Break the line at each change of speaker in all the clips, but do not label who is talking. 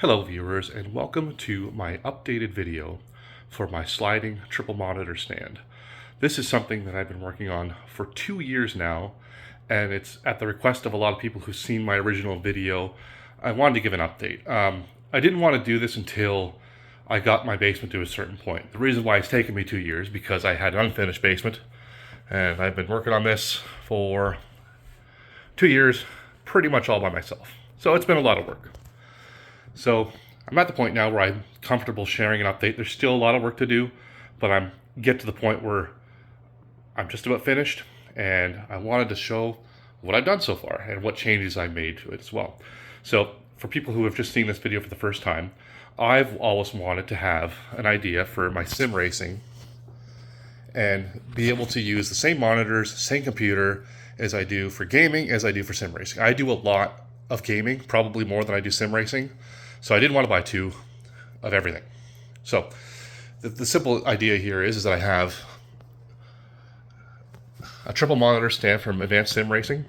Hello viewers, and welcome to my updated video for my sliding triple monitor stand. This is something that I've been working on for 2 years now, and it's at the request of a lot of people who've seen my original video. I wanted to give an update. I didn't want to do this until I got my basement to a certain point. The reason why it's taken me 2 years because I had an unfinished basement, and I've been working on this for 2 years pretty much all by myself. So it's been a lot of work. So I'm at the point now where I'm comfortable sharing an update. There's still a lot of work to do, but I'm get to the point where I'm just about finished, and I wanted to show what I've done so far and what changes I made to it as well. So for people who have just seen this video for the first time, I've always wanted to have an idea for my sim racing and be able to use the same monitors, same computer as I do for gaming as I do for sim racing. I do a lot of gaming, probably more than I do sim racing. So I didn't want to buy two of everything. So the simple idea here is that I have a triple monitor stand from Advanced Sim Racing.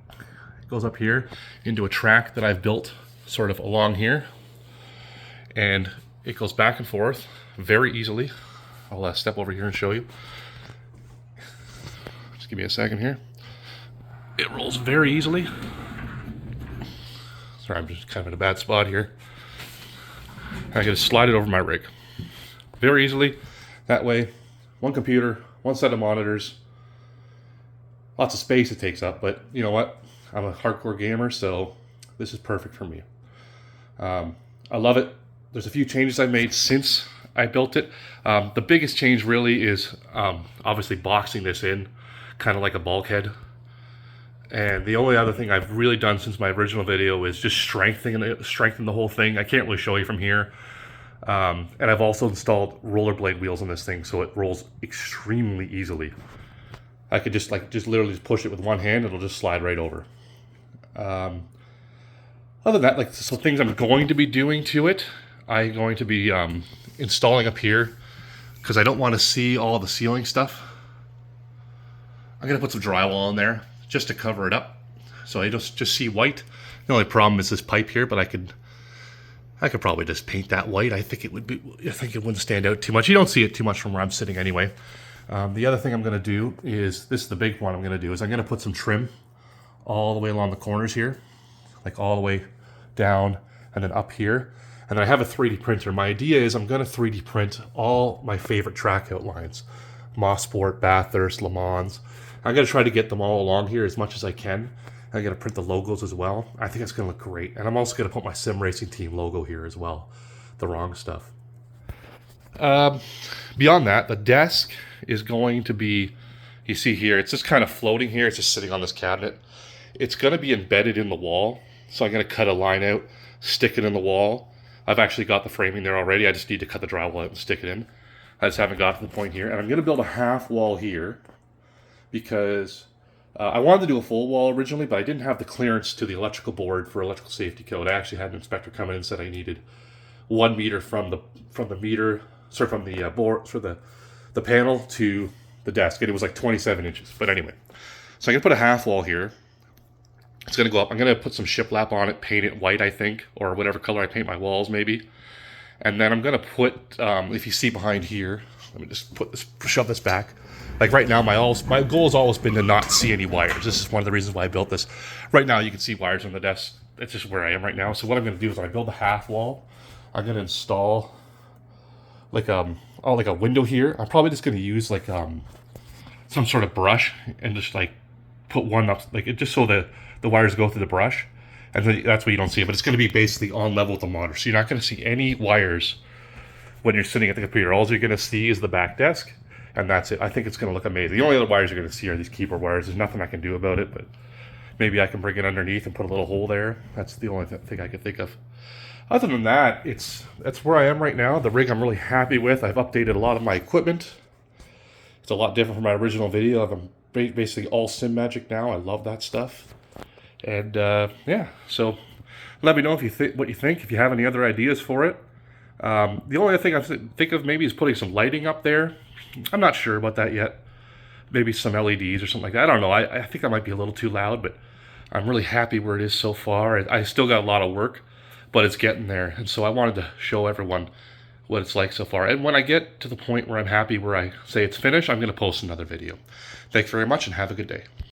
It goes up here into a track that I've built sort of along here. And it goes back and forth very easily. I'll step over here and show you. Just give me a second here. It rolls very easily. Sorry, I'm just kind of in a bad spot here. I can just slide it over my rig very easily. That way, one computer, one set of monitors, lots of space it takes up, but you know what? I'm a hardcore gamer, so this is perfect for me. I love it. There's a few changes I've made since I built it. The biggest change really is obviously boxing this in, kind of like a bulkhead. And the only other thing I've really done since my original video is just strengthen the whole thing. I can't really show you from here. And I've also installed rollerblade wheels on this thing, so it rolls extremely easily. I could just literally push it with one hand, it'll just slide right over. Other than that, so things I'm going to be doing to it, I'm going to be installing up here because I don't want to see all the ceiling stuff. I'm gonna put some drywall in there just to cover it up, so I just see white. The only problem is this pipe here, but I could probably just paint that white. I think it wouldn't stand out too much. You don't see it too much from where I'm sitting anyway. The other thing I'm going to do is, this is the big one I'm going to do, is I'm going to put some trim all the way along the corners here, like all the way down and then up here. And then I have a 3D printer. My idea is I'm going to 3D print all my favorite track outlines: Mosport, Bathurst, Le Mans. I'm going to try to get them all along here as much as I can. I'm going to print the logos as well. I think it's going to look great. And I'm also going to put my sim racing team logo here as well. The wrong stuff. Beyond that, the desk is going to be, you see here, it's just kind of floating here. It's just sitting on this cabinet. It's going to be embedded in the wall. So I'm going to cut a line out, stick it in the wall. I've actually got the framing there already. I just need to cut the drywall out and stick it in. I just haven't got to the point here. And I'm going to build a half wall here, because I wanted to do a full wall originally, but I didn't have the clearance to the electrical board for electrical safety code. I actually had an inspector come in and said I needed 1 meter from the board, for the panel to the desk, and it was like 27 inches. But anyway, so I'm gonna put a half wall here. It's gonna go up. I'm gonna put some shiplap on it, paint it white, I think, or whatever color I paint my walls, maybe. And then I'm gonna put, if you see behind here, let me just shove this back. Like right now, my goal has always been to not see any wires. This is one of the reasons why I built this. Right now, you can see wires on the desk. That's just where I am right now. So what I'm going to do is, when I build a half wall, I'm going to install like a window here. I'm probably just going to use like some sort of brush and just like put one up, just so the wires go through the brush, and then that's what you don't see. But it's going to be basically on level with the monitor, so you're not going to see any wires when you're sitting at the computer. All you're going to see is the back desk. And that's it. I think it's going to look amazing. The only other wires you're going to see are these keyboard wires. There's nothing I can do about it, but maybe I can bring it underneath and put a little hole there. That's the only thing I can think of. Other than that, that's where I am right now. The rig I'm really happy with. I've updated a lot of my equipment. It's a lot different from my original video. I'm basically all Sim Magic now. I love that stuff. And yeah, so let me know what you think. If you have any other ideas for it. The only other thing I think of maybe is putting some lighting up there. I'm not sure about that yet. Maybe some LEDs or something like that. I don't know. I think that might be a little too loud, but I'm really happy where it is so far. I still got a lot of work, but it's getting there. And so I wanted to show everyone what it's like so far. And when I get to the point where I'm happy, where I say it's finished, I'm going to post another video. Thanks very much and have a good day.